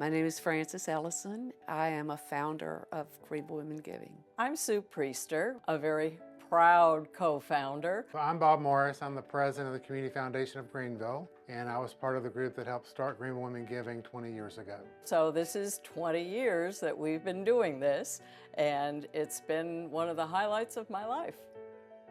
My name is Frances Ellison. I am a founder of Greenville Women Giving. I'm Sue Priester, a very proud co-founder. I'm Bob Morris. I'm the president of the Community Foundation of Greenville, and I was part of the group that helped start Greenville Women Giving 20 years ago. So this is 20 years that we've been doing this, and it's been one of the highlights of my life.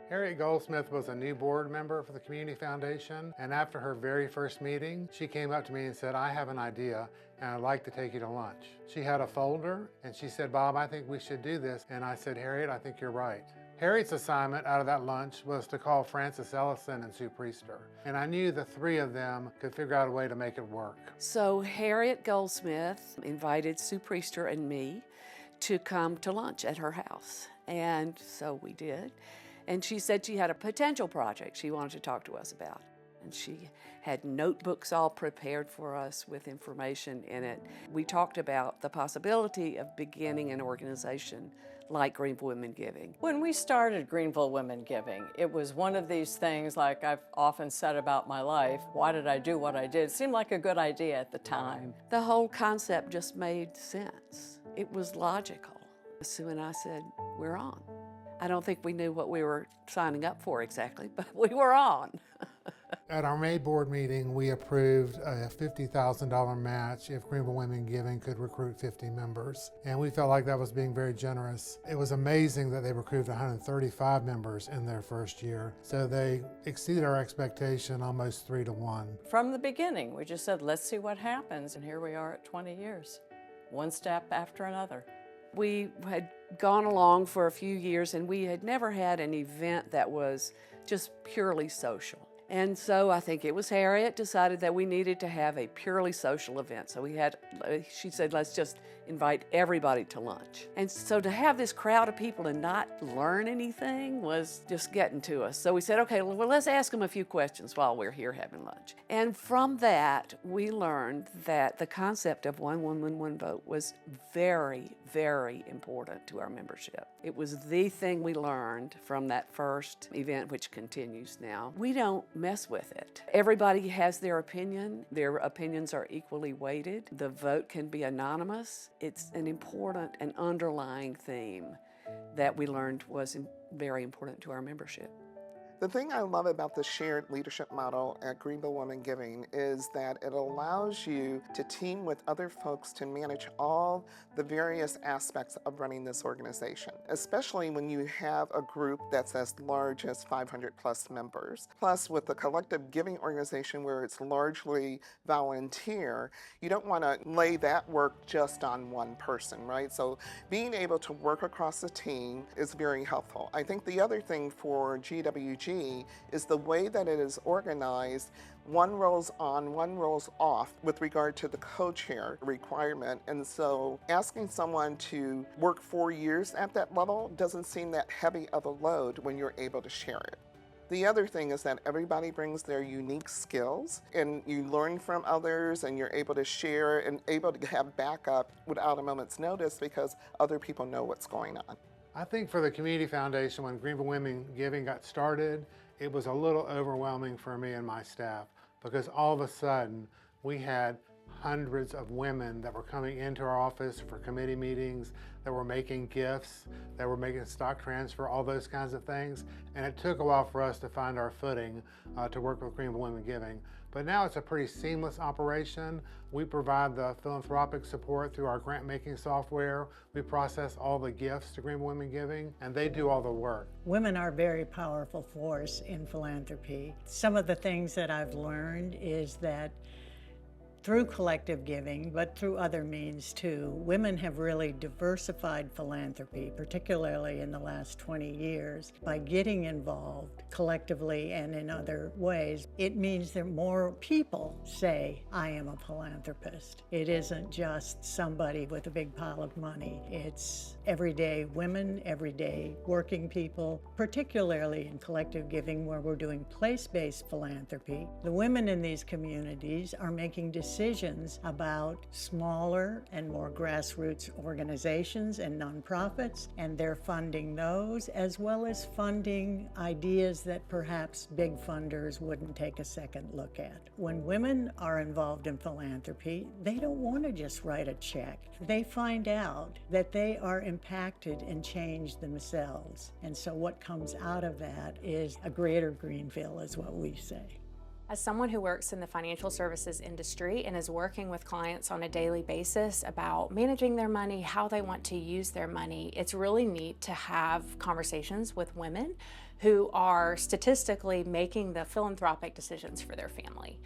Harriet Goldsmith was a new board member for the Community Foundation, and after her very first meeting, she came up to me and said, I have an idea, and I'd like to take you to lunch. She had a folder, and she said, Bob, I think we should do this. And I said, Harriet, I think you're right. Harriet's assignment out of that lunch was to call Frances Ellison and Sue Priester, and I knew the three of them could figure out a way to make it work. So Harriet Goldsmith invited Sue Priester and me to come to lunch at her house, and so we did. And she said she had a potential project she wanted to talk to us about. And she had notebooks all prepared for us with information in it. We talked about the possibility of beginning an organization like Greenville Women Giving. When we started Greenville Women Giving, it was one of these things, like I've often said about my life, why did I do what I did? It seemed like a good idea at the time. The whole concept just made sense. It was logical. Sue and I said, we're on. I don't think we knew what we were signing up for exactly, but we were on. At our May board meeting, we approved a $50,000 match if Greenville Women Giving could recruit 50 members. And we felt like that was being very generous. It was amazing that they recruited 135 members in their first year. So they exceeded our expectation almost 3 to 1. From the beginning, we just said, let's see what happens. And here we are at 20 years, one step after another. We had gone along for a few years and we had never had an event that was just purely social. And so I think it was Harriet decided that we needed to have a purely social event. So she said, let's just invite everybody to lunch. And so to have this crowd of people and not learn anything was just getting to us. So we said, okay, well, let's ask them a few questions while we're here having lunch. And from that, we learned that the concept of one woman, one vote was very, very important to our membership. It was the thing we learned from that first event, which continues now. We don't mess with it. Everybody has their opinion. Their opinions are equally weighted. The vote can be anonymous. It's an important and underlying theme that we learned was very important to our membership. The thing I love about the shared leadership model at Greenville Women Giving is that it allows you to team with other folks to manage all the various aspects of running this organization, especially when you have a group that's as large as 500 plus members. Plus, with the collective giving organization where it's largely volunteer, you don't want to lay that work just on one person, right? So being able to work across the team is very helpful. I think the other thing for GWG is the way that it is organized. One rolls on, one rolls off with regard to the co-chair requirement. And so asking someone to work 4 years at that level doesn't seem that heavy of a load when you're able to share it. The other thing is that everybody brings their unique skills and you learn from others and you're able to share and able to have backup without a moment's notice because other people know what's going on. I think for the Community Foundation, when Greenville Women Giving got started, it was a little overwhelming for me and my staff because all of a sudden we had hundreds of women that were coming into our office for committee meetings, that were making gifts, that were making stock transfer, all those kinds of things. And it took a while for us to find our footing to work with Greenville Women Giving. But now it's a pretty seamless operation. We provide the philanthropic support through our grant-making software. We process all the gifts to Greenville Women Giving, and they do all the work. Women are a very powerful force in philanthropy. Some of the things that I've learned is that through collective giving, but through other means too, women have really diversified philanthropy, particularly in the last 20 years. By getting involved collectively and in other ways, it means that more people say, I am a philanthropist. It isn't just somebody with a big pile of money. It's everyday women, everyday working people, particularly in collective giving where we're doing place-based philanthropy. The women in these communities are making decisions decisions about smaller and more grassroots organizations and nonprofits, and they're funding those, as well as funding ideas that perhaps big funders wouldn't take a second look at. When women are involved in philanthropy, they don't want to just write a check. They find out that they are impacted and changed themselves. And so what comes out of that is a greater Greenville, is what we say. As someone who works in the financial services industry and is working with clients on a daily basis about managing their money, how they want to use their money, it's really neat to have conversations with women who are statistically making the philanthropic decisions for their family.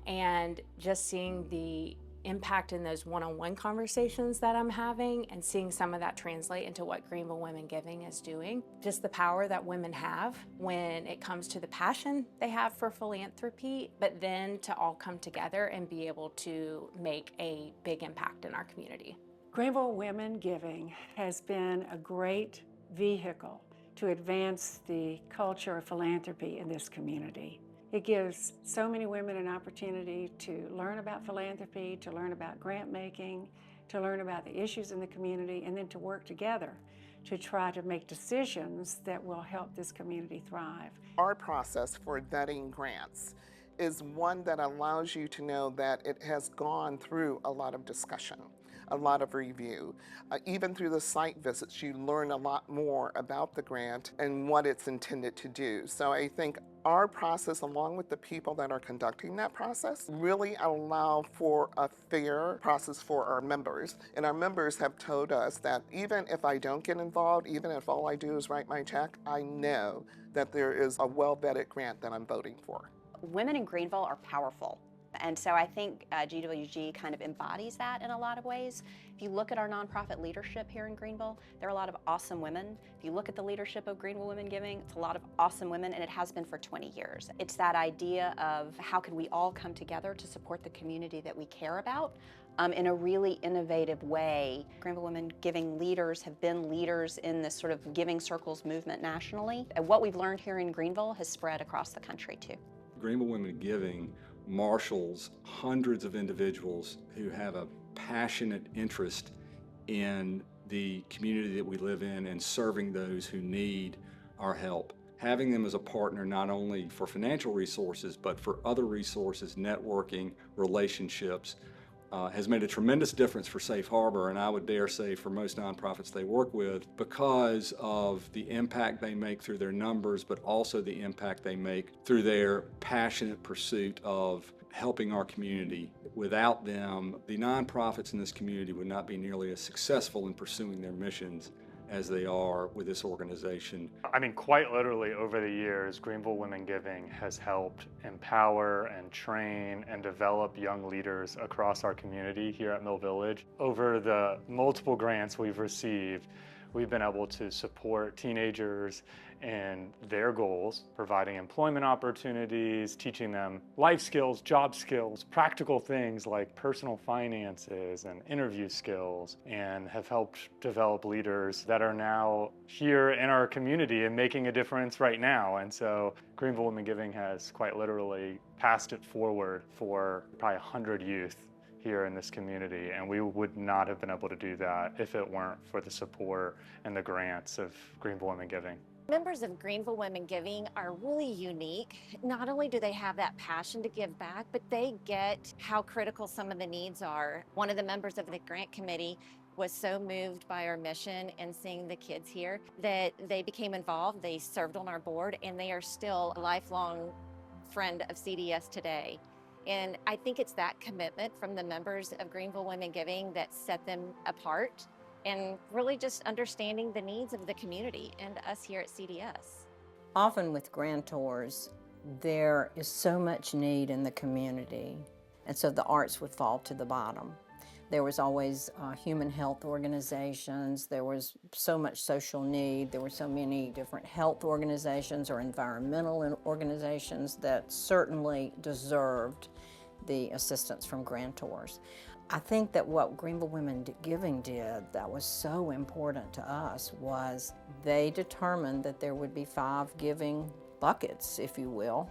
And just seeing the impact in those one-on-one conversations that I'm having and seeing some of that translate into what Greenville Women Giving is doing. Just the power that women have when it comes to the passion they have for philanthropy, but then to all come together and be able to make a big impact in our community. Greenville Women Giving has been a great vehicle to advance the culture of philanthropy in this community. It gives so many women an opportunity to learn about philanthropy, to learn about grant making, to learn about the issues in the community, and then to work together to try to make decisions that will help this community thrive. Our process for vetting grants is one that allows you to know that it has gone through a lot of discussion, a lot of review. Even through the site visits, you learn a lot more about the grant and what it's intended to do. So I think our process, along with the people that are conducting that process, really allow for a fair process for our members. And our members have told us that even if I don't get involved, even if all I do is write my check, I know that there is a well-vetted grant that I'm voting for. Women in Greenville are powerful. And so I think GWG kind of embodies that in a lot of ways. If you look at our nonprofit leadership here in Greenville, there are a lot of awesome women. If you look at the leadership of Greenville Women Giving, it's a lot of awesome women, and it has been for 20 years. It's that idea of how can we all come together to support the community that we care about in a really innovative way. Greenville Women Giving leaders have been leaders in this sort of giving circles movement nationally. And what we've learned here in Greenville has spread across the country too. Greenville Women Giving marshals hundreds of individuals who have a passionate interest in the community that we live in and serving those who need our help. Having them as a partner not only for financial resources, but for other resources, networking, relationships, has made a tremendous difference for Safe Harbor, and I would dare say for most nonprofits they work with, because of the impact they make through their numbers, but also the impact they make through their passionate pursuit of helping our community. Without them, the nonprofits in this community would not be nearly as successful in pursuing their missions as they are with this organization. I mean, quite literally over the years, Greenville Women Giving has helped empower and train and develop young leaders across our community here at Mill Village. Over the multiple grants we've received, we've been able to support teenagers in their goals, providing employment opportunities, teaching them life skills, job skills, practical things like personal finances and interview skills, and have helped develop leaders that are now here in our community and making a difference right now. And so Greenville Women Giving has quite literally passed it forward for probably 100 youth here in this community, and we would not have been able to do that if it weren't for the support and the grants of Greenville Women Giving. Members of Greenville Women Giving are really unique. Not only do they have that passion to give back, but they get how critical some of the needs are. One of the members of the grant committee was so moved by our mission and seeing the kids here that they became involved. They served on our board, and they are still a lifelong friend of CDS today. And I think it's that commitment from the members of Greenville Women Giving that set them apart, and really just understanding the needs of the community and us here at CDS. Often with grantors, there is so much need in the community, and so the arts would fall to the bottom. There was always human health organizations, there was so much social need, there were so many different health organizations or environmental organizations that certainly deserved the assistance from grantors. I think that what Greenville Women Giving did that was so important to us was they determined that there would be 5 giving buckets, if you will,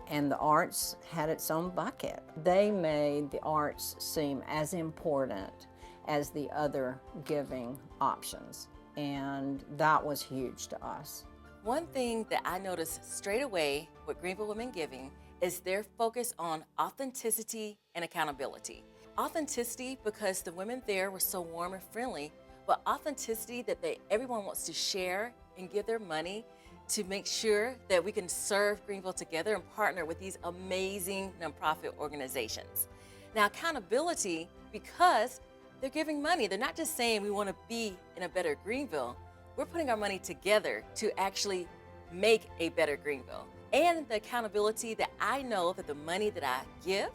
and the arts had its own bucket. They made the arts seem as important as the other giving options, and that was huge to us. One thing that I noticed straight away with Greenville Women Giving is their focus on authenticity and accountability. Authenticity because the women there were so warm and friendly, but authenticity that everyone wants to share and give their money to make sure that we can serve Greenville together and partner with these amazing nonprofit organizations. Now, accountability because they're giving money. They're not just saying we want to be in a better Greenville. We're putting our money together to actually make a better Greenville. And the accountability that I know that the money that I give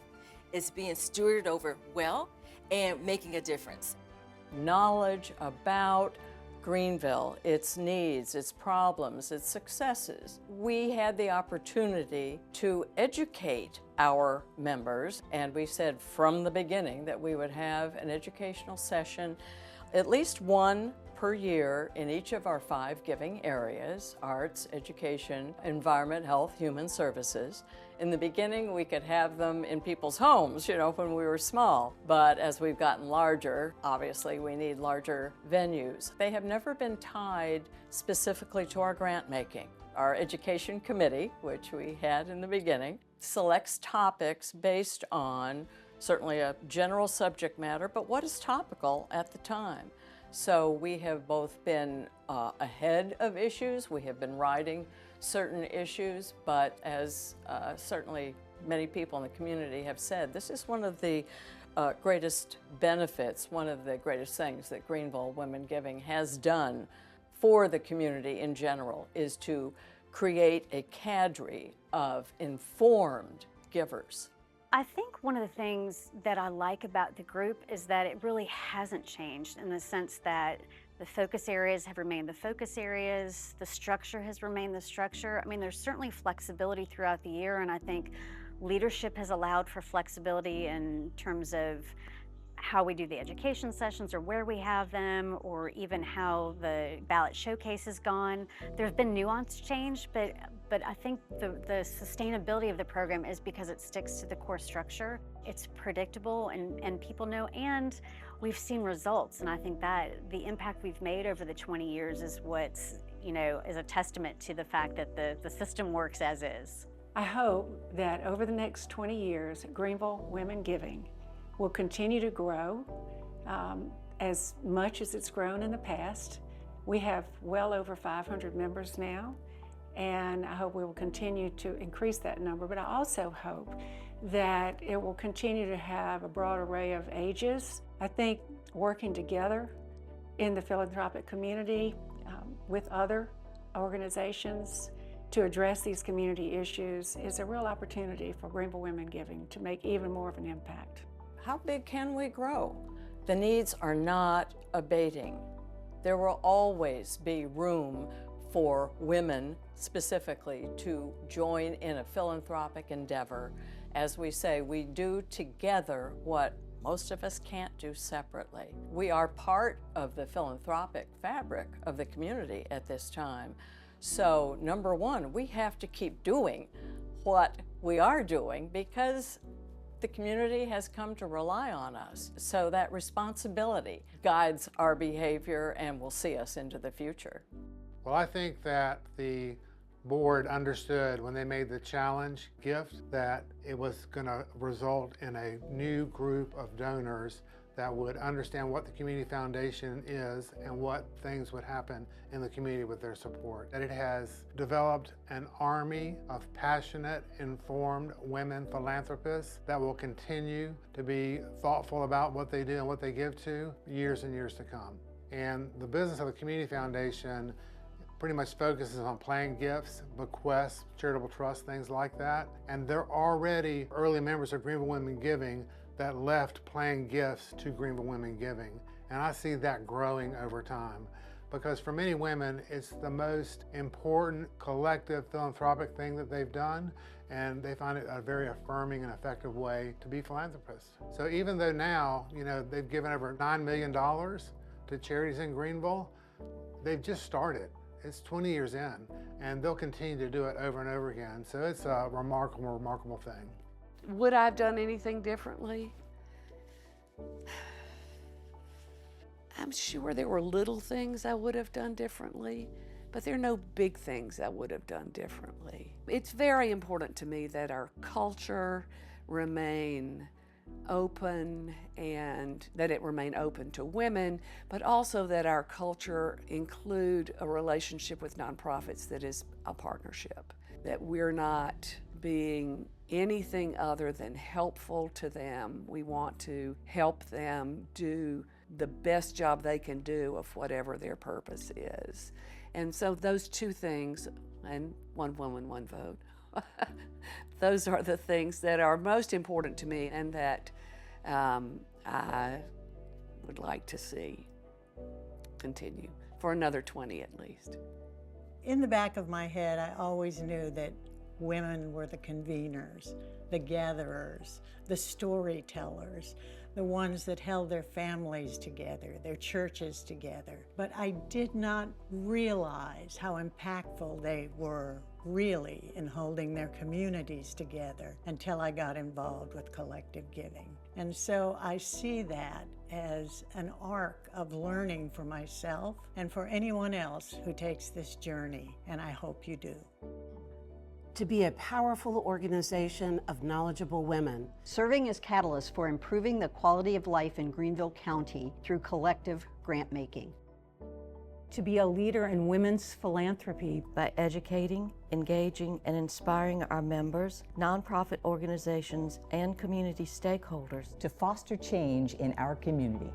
is being stewarded over well and making a difference. Knowledge about Greenville, its needs, its problems, its successes. We had the opportunity to educate our members, and we said from the beginning that we would have an educational session, at least one per year in each of our 5 giving areas: arts, education, environment, health, human services. In the beginning, we could have them in people's homes, when we were small. But as we've gotten larger, obviously we need larger venues. They have never been tied specifically to our grant making. Our education committee, which we had in the beginning, selects topics based on certainly a general subject matter, but what is topical at the time. So we have both been ahead of issues, we have been riding certain issues, but as certainly many people in the community have said, this is one of the greatest benefits, one of the greatest things that Greenville Women Giving has done for the community in general, is to create a cadre of informed givers. I think one of the things that I like about the group is that it really hasn't changed, in the sense that the focus areas have remained the focus areas, the structure has remained the structure. I mean, there's certainly flexibility throughout the year, and I think leadership has allowed for flexibility in terms of how we do the education sessions or where we have them, or even how the ballot showcase has gone. There's been nuance change, but I think the sustainability of the program is because it sticks to the core structure. It's predictable and people know, and we've seen results. And I think that the impact we've made over the 20 years is what's, is a testament to the fact that the system works as is. I hope that over the next 20 years, Greenville Women Giving will continue to grow as much as it's grown in the past. We have well over 500 members now, and I hope we will continue to increase that number. But I also hope that it will continue to have a broad array of ages. I think working together in the philanthropic community with other organizations to address these community issues is a real opportunity for Greenville Women Giving to make even more of an impact. How big can we grow? The needs are not abating. There will always be room for women specifically to join in a philanthropic endeavor. As we say, we do together what most of us can't do separately. We are part of the philanthropic fabric of the community at this time. So number one, we have to keep doing what we are doing because the community has come to rely on us. So that responsibility guides our behavior and will see us into the future. Well, I think that the board understood when they made the challenge gift that it was going to result in a new group of donors that would understand what the community foundation is and what things would happen in the community with their support. That it has developed an army of passionate, informed women philanthropists that will continue to be thoughtful about what they do and what they give to years and years to come. And the business of the community foundation pretty much focuses on planned gifts, bequests, charitable trusts, things like that. And they're already early members of Greenville Women Giving that left planned gifts to Greenville Women Giving. And I see that growing over time because for many women, it's the most important collective philanthropic thing that they've done, and they find it a very affirming and effective way to be philanthropists. So even though now, they've given over $9 million to charities in Greenville, they've just started. It's 20 years in, and they'll continue to do it over and over again. So it's a remarkable, remarkable thing. Would I have done anything differently? I'm sure there were little things I would have done differently, but there are no big things I would have done differently. It's very important to me that our culture remain open and that it remain open to women, but also that our culture include a relationship with nonprofits that is a partnership, that we're not being anything other than helpful to them. We want to help them do the best job they can do of whatever their purpose is. And so those two things, and one woman, one vote, those are the things that are most important to me and that I would like to see continue for another 20 at least. In the back of my head, I always knew that women were the conveners, the gatherers, the storytellers, the ones that held their families together, their churches together. But I did not realize how impactful they were really in holding their communities together until I got involved with collective giving. And so I see that as an arc of learning for myself and for anyone else who takes this journey, and I hope you do. To be a powerful organization of knowledgeable women. Serving as catalysts for improving the quality of life in Greenville County through collective grant making. To be a leader in women's philanthropy. By educating, engaging, and inspiring our members, nonprofit organizations, and community stakeholders. To foster change in our community.